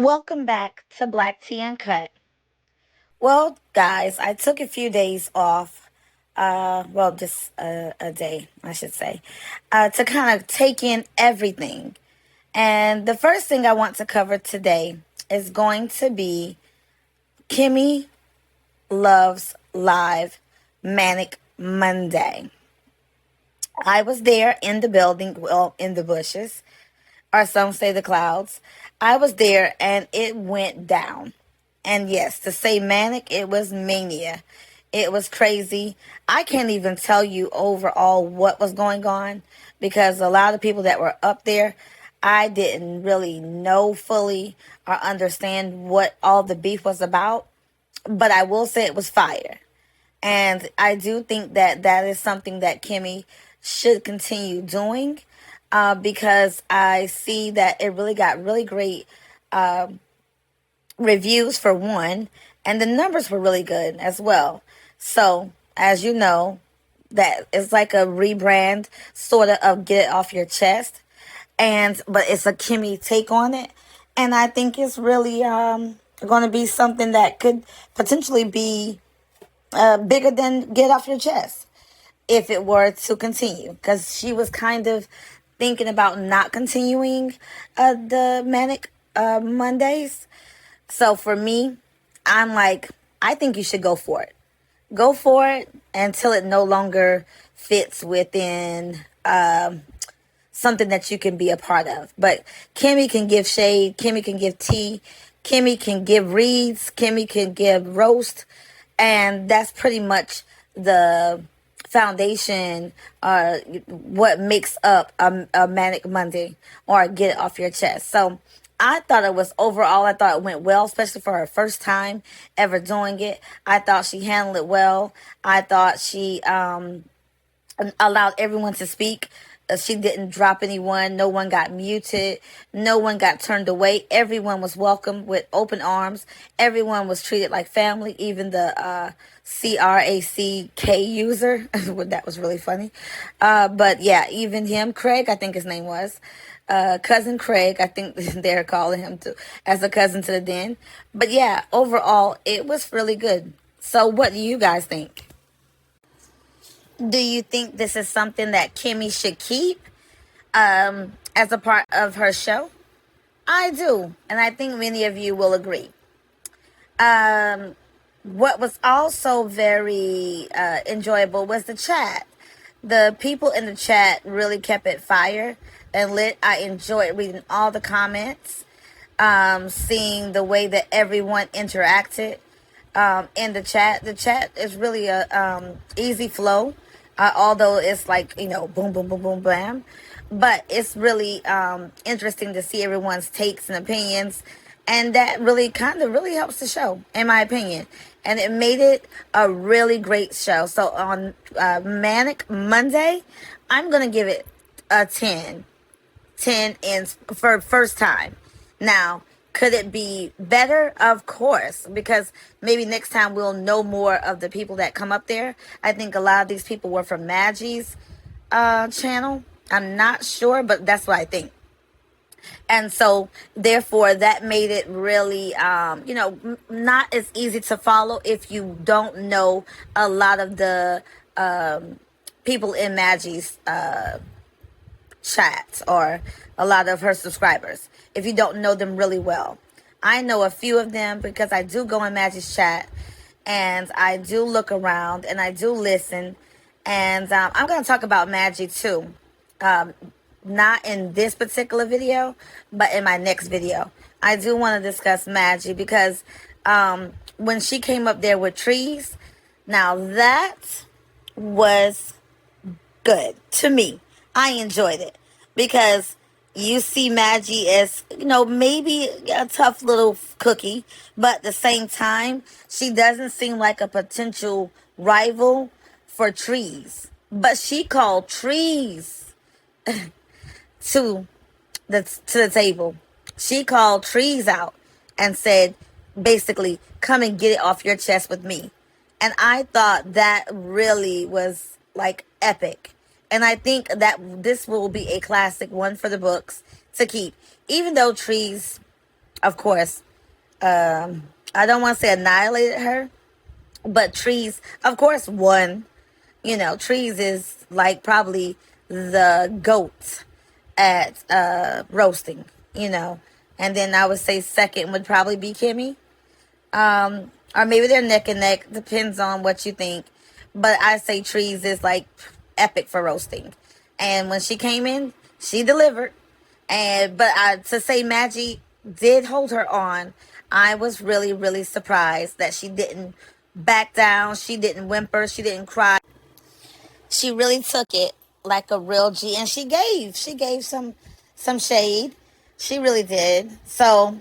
Welcome back to Black Tea Uncut. Well, guys, I took a few days off. Just a day, I should say, to kind of take in everything. And the first thing I want to cover today is going to be Kimmy Loves Live Manic Monday. I was there in the building, well, in the bushes, or some say the clouds. I was there and it went down. And yes, to say manic, it was mania. It was crazy. I can't even tell you overall what was going on because a lot of people that were up there, I didn't really know fully or understand what all the beef was about. But I will say it was fire. And I do think that that is something that Kimmy should continue doing because I see that it really got really great reviews for one, and the numbers were really good as well. So, as you know, that is like a rebrand sort of get it off your chest, and but it's a Kimmy take on it, and I think it's really going to be something that could potentially be bigger than get off your chest if it were to continue because she was kind of thinking about not continuing the manic Mondays. So for me, I'm like, I think you should go for it. Go for it until it no longer fits within something that you can be a part of. But Kimmy can give shade, Kimmy can give tea, Kimmy can give reads, Kimmy can give roast, and that's pretty much the foundation what makes up a manic Monday or get it off your chest. So I thought it was overall, I thought it went well, especially for her first time ever doing it. I thought she handled it well. I thought she allowed everyone to speak. She didn't drop anyone. No one got muted. No one got turned away. Everyone was welcomed with open arms. Everyone was treated like family. Even the CRACK user. That was really funny. But yeah, even him, Craig, I think his name was. Cousin Craig, I think they're calling him to, as a cousin to the den. But yeah, overall, it was really good. So what do you guys think? Do you think this is something that Kimmy should keep as a part of her show? I do, and I think many of you will agree. Um, what was also very enjoyable was the chat. The people in the chat really kept it fire and lit. I enjoyed reading all the comments, seeing the way that everyone interacted in the chat. The chat is really a easy flow, although it's like boom, boom, boom, boom, bam. But it's really interesting to see everyone's takes and opinions, and that really kind of really helps the show, in my opinion. And it made it a really great show. So on Manic Monday, I'm gonna give it a 10. 10 in for first time. Now, could it be better? Of course, because maybe next time we'll know more of the people that come up there. I think a lot of these people were from Maggie's channel. I'm not sure, but that's what I think. And so, therefore, that made it really, not as easy to follow if you don't know a lot of the people in Maggie's chats or a lot of her subscribers if you don't know them really well. I know a few of them because I do go in Maggie's chat and I do look around and I do listen. And I'm going to talk about Maggie too. Um, Not in this particular video, but in my next video. I do want to discuss Maggie because when she came up there with Treez, now that was good to me. I enjoyed it because you see Maggie as, maybe a tough little cookie, but at the same time, she doesn't seem like a potential rival for Trees. But she called Trees to the table. She called Trees out and said, basically, come and get it off your chest with me. And I thought that really was like epic. And I think that this will be a classic one for the books to keep. Even though Trees of course, I don't want to say annihilated her, but Trees, of course, won. Trees is like probably the goat at roasting, and then I would say second would probably be Kimmy. Or maybe they're neck and neck, depends on what you think. But I say Trees is like epic for roasting. And when she came in, she delivered. But to say Maggie did hold her on, I was really, really surprised that she didn't back down. She didn't whimper. She didn't cry. She really took it like a real G, and she gave some shade. She really did. So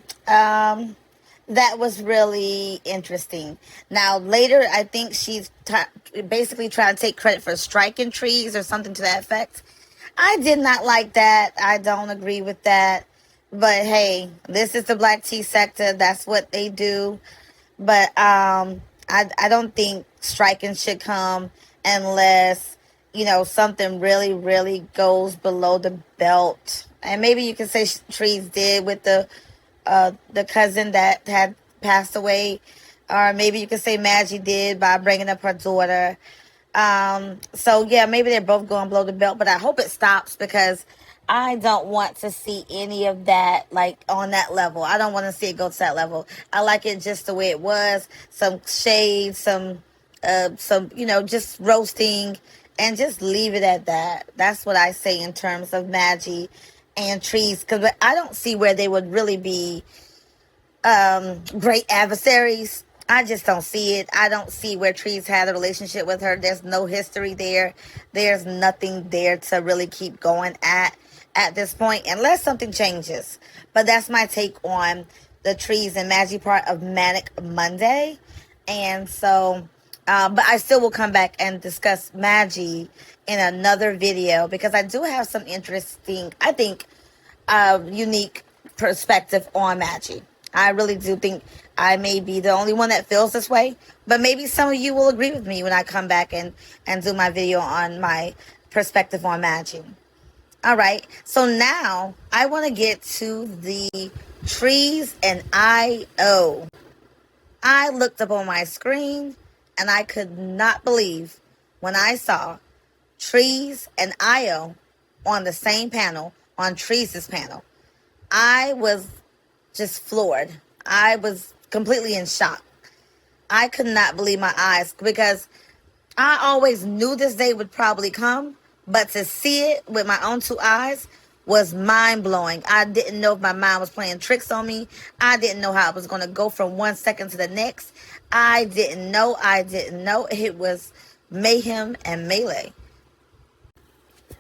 that was really interesting. Now later, I think she's basically trying to take credit for striking Trees or something to that effect. I did not like that. I don't agree with that. But hey, this is the black tea sector. That's what they do. But I don't think striking should come unless something really, really goes below the belt. And maybe you can say Trees did with the cousin that had passed away, or maybe you could say Maggie did by bringing up her daughter. So yeah, maybe they're both going below the belt, but I hope it stops because I don't want to see any of that like on that level. I don't want to see it go to that level. I like it just the way it was. Some shade, some just roasting, and just leave it at that. That's what I say in terms of Maggie and Trees, because I don't see where they would really be great adversaries. I just don't see it. I don't see where Trees had a relationship with her. There's no history there. There's nothing there to really keep going at this point, unless something changes. But that's my take on the Trees and Maggie part of Manic Monday. And so, but I still will come back and discuss Maggie in another video because I do have some interesting, I think, unique perspective on Maggie. I really do think I may be the only one that feels this way, but maybe some of you will agree with me when I come back and do my video on my perspective on Maggie. All right, so now I want to get to the Treez and IO. I looked up on my screen and I could not believe when I saw Treez and IO on the same panel, on Treez's panel. I was just floored. I was completely in shock. I could not believe my eyes because I always knew this day would probably come, but to see it with my own two eyes was mind-blowing. I didn't know if my mind was playing tricks on me. I didn't know how it was going to go from 1 second to the next. I didn't know. It was mayhem and melee.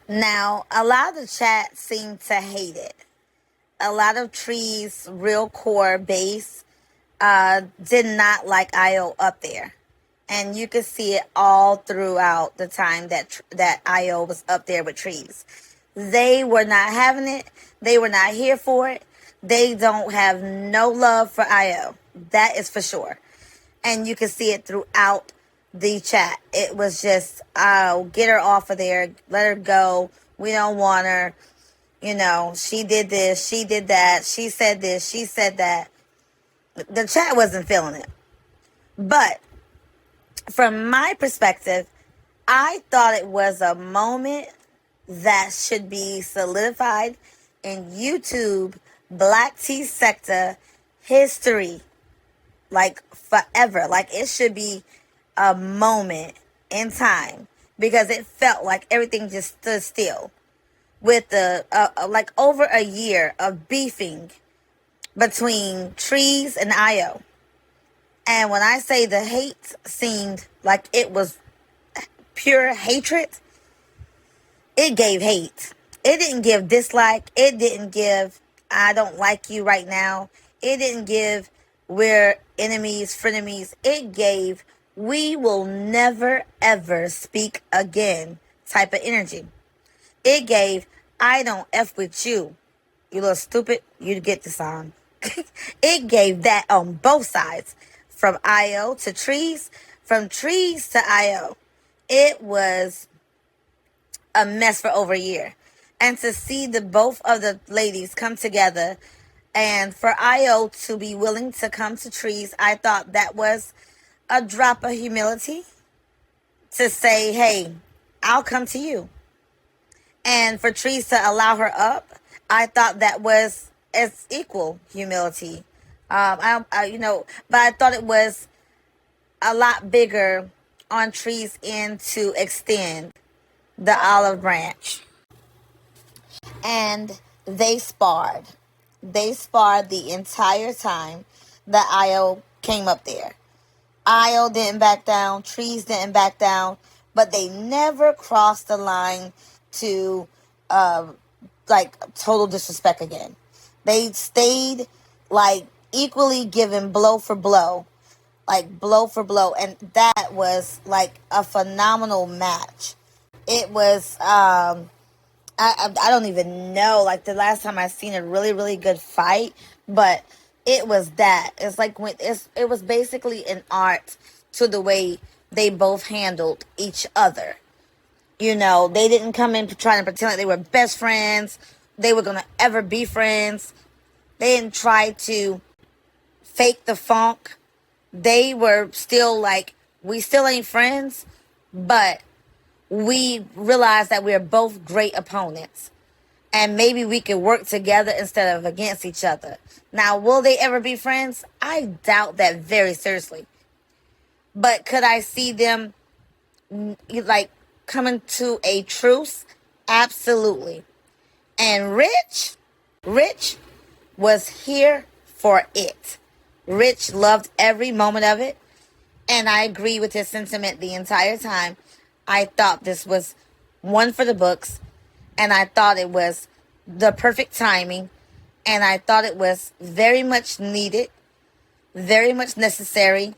Now, a lot of the chat seemed to hate it. A lot of Trees' real core base did not like IO up there. And you could see it all throughout the time that IO was up there with Trees. They were not having it. They were not here for it. They don't have no love for IO. That is for sure. And you can see it throughout the chat. It was just, oh, get her off of there. Let her go. We don't want her. She did this. She did that. She said this. She said that. The chat wasn't feeling it. But from my perspective, I thought it was a moment that should be solidified in YouTube Black Tea sector history, like forever. Like it should be a moment in time because it felt like everything just stood still with the like over a year of beefing between Treez and IO. And when I say the hate seemed like it was pure hatred, it gave hate. It didn't give dislike. It didn't give I don't like you right now. It didn't give we're enemies, frenemies. It gave we will never ever speak again type of energy. It gave I don't F with you. You little stupid. You get the song. It gave that on both sides. From IO to Treez. From Treez to IO. It was a mess for over a year. And to see the both of the ladies come together And for IO to be willing to come to Treez, I thought that was a drop of humility to say, hey, I'll come to you. And for Treez to allow her up, I thought that was as equal humility. But I thought it was a lot bigger on Treez' end to extend the olive branch. And they sparred. They sparred the entire time that IO came up there. IO didn't back down. Treez didn't back down. But they never crossed the line to total disrespect again. They stayed equally giving blow for blow. Blow for blow. And that was a phenomenal match. It was I don't even know the last time I seen a really, really good fight, but it was that. It's it was basically an art to the way they both handled each other. They didn't come in trying to pretend like they were best friends. They were going to ever be friends. They didn't try to fake the funk. They were still we still ain't friends, but we realized that we are both great opponents. And maybe we could work together instead of against each other. Now, will they ever be friends? I doubt that very seriously. But could I see them coming to a truce? Absolutely. And Rich was here for it. Rich loved every moment of it. And I agree with his sentiment the entire time. I thought this was one for the books. And I thought it was the perfect timing. And I thought it was very much needed. Very much necessary.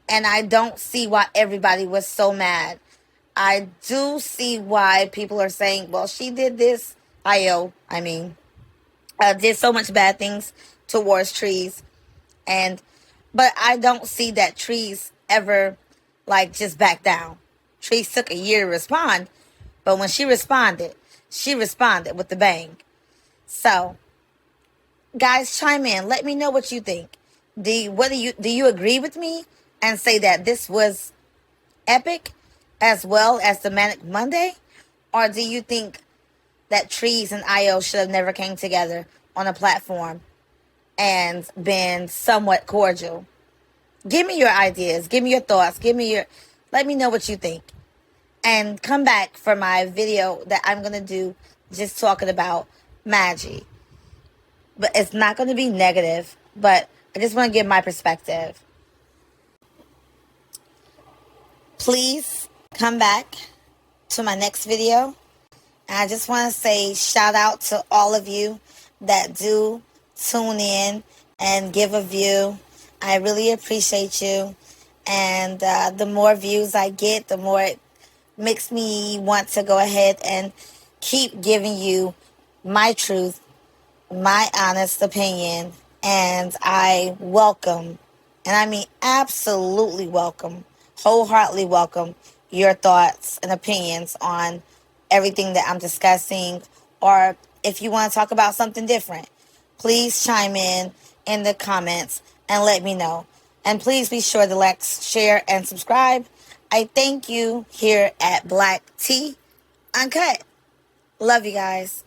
And I don't see why everybody was so mad. I do see why people are saying, well, she did this. Did so much bad things towards Treez. But I don't see that Treez ever, just backed down. Treez took a year to respond. But when she responded with the bang. So, guys, chime in. Let me know what you think. Do you agree with me and say that this was epic as well as the Manic Monday? Or do you think that Treez and IO should have never came together on a platform and been somewhat cordial? Give me your ideas. Give me your thoughts. Let me know what you think. And come back for my video that I'm going to do just talking about Maggie. But it's not going to be negative, but I just want to give my perspective. Please come back to my next video. And I just want to say shout out to all of you that do tune in and give a view. I really appreciate you. And the more views I get, the more it makes me want to go ahead and keep giving you my truth, my honest opinion. And I welcome, and I mean absolutely welcome, wholeheartedly welcome your thoughts and opinions on everything that I'm discussing. Or if you want to talk about something different, please chime in the comments and let me know. And please be sure to like, share, and subscribe. I thank you here at Black Tea Uncut. Love you guys.